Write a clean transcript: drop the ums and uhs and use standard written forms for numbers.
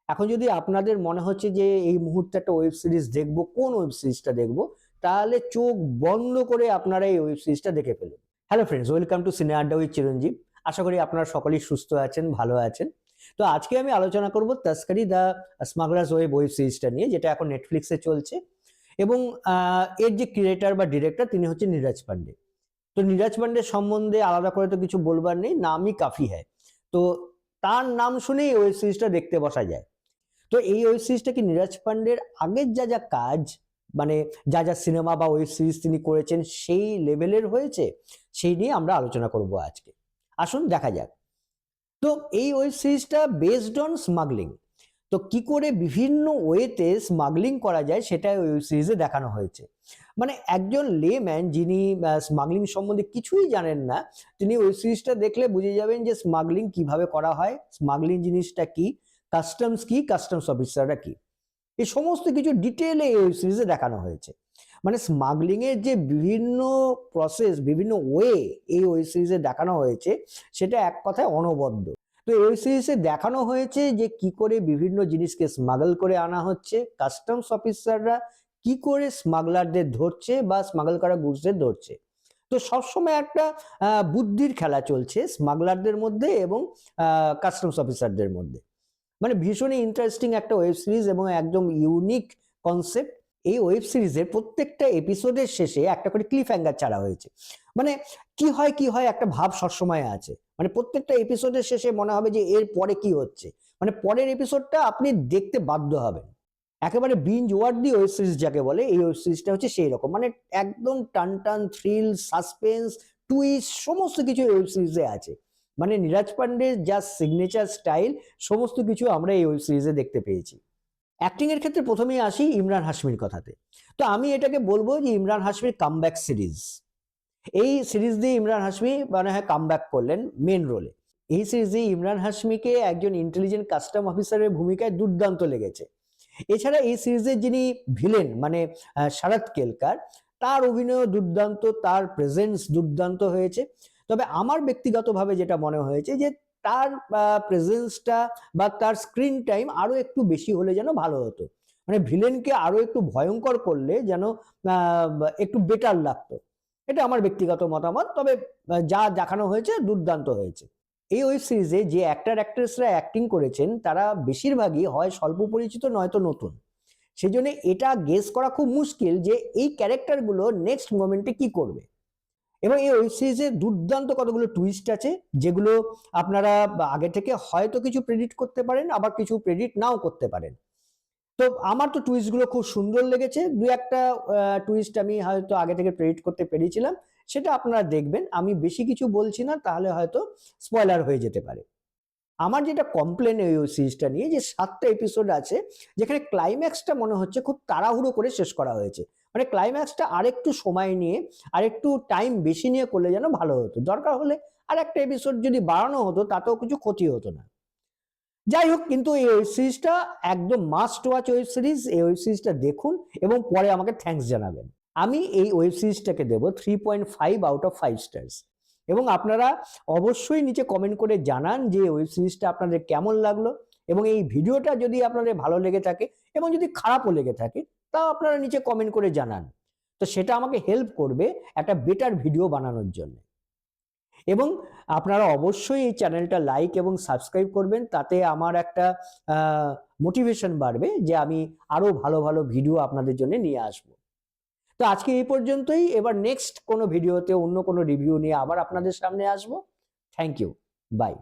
এখন যদি আপনাদের মনে হচ্ছে যে এই মুহূর্তে একটা ওয়েব সিরিজ দেখবো, কোন ওয়েব সিরিজটা দেখবো, তাহলে চোখ বন্ধ করে আপনারা এই ওয়েব সিরিজটা দেখে ফেলুন। হ্যালো ফ্রেন্ডস, ওয়েলকাম টু সিনে আড্ডা উইথ চিরঞ্জীব। আশা করি আপনারা সকলেই সুস্থ আছেন, ভালো আছেন। তো আজকে আমি আলোচনা করব তস্করি দ্য স্মাগলার্স ওয়েব সিরিজটা নিয়ে, যেটা এখন নেটফ্লিক্সে চলছে। এবং এর যে ক্রিয়েটার বা ডিরেক্টর, তিনি হচ্ছে নীরজ পান্ডে। তো নীরজ পান্ডের সম্বন্ধে আলাদা করে তো কিছু বলবার নেই, নামই কাফি হ্যায়। তো তার নাম শুনেই ওয়েব সিরিজটা দেখতে বসা যায়। তো এই ওয়েব সিরিজটা কি নীরজ পান্ডের আগের যা যা কাজ, মানে যা যা সিনেমা বা ওয়েব সিরিজ তিনি করেছেন সেই লেভেলের হয়েছে, সেই নিয়ে আমরা আলোচনা করব আজকে। আসুন দেখা যাক। তো এই ওয়েব সিরিজটা বেসড অন স্মাগলিং। তো কি করে বিভিন্ন ওয়েতে স্মাগলিং করা যায় সেটা ওয়েব সিরিজে দেখানো হয়েছে। মানে একজন লেম্যান যিনি স্মাগলিং সম্বন্ধে কিছুই জানেন না, তিনি ওয়েব সিরিজটা দেখলে বুঝে যাবেন যে স্মাগলিং কিভাবে করা হয়, স্মাগলিং জিনিসটা কি, কাস্টমস কি, কাস্টমস অফিসাররা কি, এই সমস্ত কিছু ডিটেলে এই ওয়েব সিরিজে দেখানো হয়েছে। মানে স্মাগলিং এর যে বিভিন্ন প্রসেস, বিভিন্ন ওয়ে এই ওয়েব সিরিজে দেখানো হয়েছে, সেটা এক কথায় অনবদ্য। তো এই সিরিজে দেখানো হয়েছে যে কি করে বিভিন্ন জিনিসকে স্মাগল করে আনা হচ্ছে, কাস্টমস অফিসাররা কি করে স্মাগলারদের ধরছে বা স্মাগল করা গুডসদের ধরছে। তো সবসময় একটা বুদ্ধির খেলা চলছে স্মাগলারদের মধ্যে এবং কাস্টমস অফিসারদের মধ্যে। মানে ভীষণই ইন্টারেস্টিং একটা ওয়েব সিরিজ এবং একদম ইউনিক কনসেপ্ট। এই ওয়েব সিরিজের প্রত্যেকটা এপিসোডের শেষে একটা করে ক্লিফ হ্যাঙ্গার ছাড়া হয়েছে। মানে কি হয় একটা ভাব সবসময় আছে। মানে প্রত্যেকটা এপিসোডের শেষে মনে হবে যে এর পরে কি হচ্ছে, মানে পরের এপিসোডটা আপনি দেখতে বাধ্য হবেন। একেবারে বিঞ্জ ওয়ার্দি ওয়েব সিরিজ যাকে বলে, এই ওয়েব সিরিজটা হচ্ছে সেই রকম। মানে একদম টান টান থ্রিল, সাসপেন্স, টুইস্ট সমস্ত কিছু ওয়েব সিরিজে আছে। মানে নীরজ পান্ডের যা সিগনেচার স্টাইল, সমস্ত কিছু আমরা এই ওয়েব সিরিজে দেখতে পেয়েছি। অ্যাক্টিং এর ক্ষেত্রে প্রথমেই আসি ইমরান হাশমির কথাতে। তো আমি এটাকে বলবো যে ইমরান হাশমির কামব্যাক সিরিজ। এই সিরিজ দিয়ে ইমরান হাশমি মানে হয় কামব্যাক করলেন মেন রোলে। এই সিরিজে ইমরান হাশমিকে একজন ইন্টেলিজেন্ট কাস্টম অফিসারের ভূমিকায় দুর্দান্ত লেগেছে। এছাড়া এই সিরিজের যিনি ভিলেন, মানে শরৎ কেলকার, তার অভিনয় দুর্দান্ত, তার প্রেজেন্স দুর্দান্ত হয়েছে। তবে আমার ব্যক্তিগতভাবে যেটা মনে হয়েছে যে তার প্রেজেন্সটা বা তার স্ক্রিন টাইম আরো একটু বেশি হলে যেন ভালো হতো। মানে ভিলেনকে আরো একটু ভয়ঙ্কর করলে যেন একটু বেটার লাগতো। এটা আমার ব্যক্তিগত মতামত। তবে যা দেখানো হয়েছে দুর্দান্ত হয়েছে। এই ওয়েব সিরিজে যে অ্যাক্টর অ্যাক্ট্রেসরা অ্যাক্টিং করেছেন তারা বেশিরভাগই হয় স্বল্প পরিচিত নয়তো নতুন। সেই জন্য এটা গেস করা খুব মুশকিল যে এই ক্যারেক্টারগুলো নেক্সট মোমেন্টে কি করবে। এবং এই ওয়েব সিরিজে দুর্দান্ত কতগুলো টুইস্ট আছে, যেগুলো আপনারা আগে থেকে হয়তো কিছু প্রেডিক্ট করতে পারেন, আবার কিছু প্রেডিক্ট নাও করতে পারেন। তো আমার তো টুইস্ট গুলো খুব সুন্দর লেগেছে। দুই একটা টুইস্ট আমি হয়তো আগে থেকে প্রেডিক্ট করতে পেরেছিলাম, সেটা আপনারা দেখবেন। আমি বেশি কিছু বলছি না, তাহলে হয়তো স্পয়লার হয়ে যেতে পারে। আমার যেটা কমপ্লেন এই সিরিজটা নিয়ে, যে 7টা এপিসোড আছে, যেখানে ক্লাইম্যাক্সটা মনে হচ্ছে খুব তাড়াহুড়ো করে শেষ করা হয়েছে। মানে ক্লাইম্যাক্সটা আরেকটু সময় নিয়ে, আরেকটু টাইম বেশি নিয়ে করলে যেন ভালো হতো। দরকার হলে আর একটা এপিসোড যদি বাড়ানো হতো, তাতেও কিছু ক্ষতি হতো না। যাই হোক, কিন্তু এই ওয়েব সিরিজটা একদম মাস্ট ওয়াচ ওয়েব সিরিজ। এই ওয়েব সিরিজটা দেখুন এবং পরে আমাকে থ্যাঙ্কস জানাবেন। আমি এই ওয়েব সিরিজটাকে দেবো 3.5 আউট অফ 5 স্টার্স। এবং আপনারা অবশ্যই নিচে কমেন্ট করে জানান যে ওয়েব সিরিজটা আপনাদের কেমন লাগলো, এবং এই ভিডিওটা যদি আপনাদের ভালো লেগে থাকে এবং যদি খারাপও লেগে থাকে, তাও আপনারা নিচে কমেন্ট করে জানান। তো সেটা আমাকে হেল্প করবে একটা বেটার ভিডিও বানানোর জন্য। এবং আপনারা অবশ্যই এই চ্যানেলটা লাইক এবং সাবস্ক্রাইব করবেন, তাতে আমার একটা মোটিভেশন বাড়বে যে আমি আরো ভালো ভালো ভিডিও আপনাদের জন্য নিয়ে আসব। তো আজকে এই পর্যন্তই। এবার নেক্সট কোনো ভিডিওতে অন্য কোনো রিভিউ নিয়ে আবার আপনাদের সামনে আসব। Thank you, by.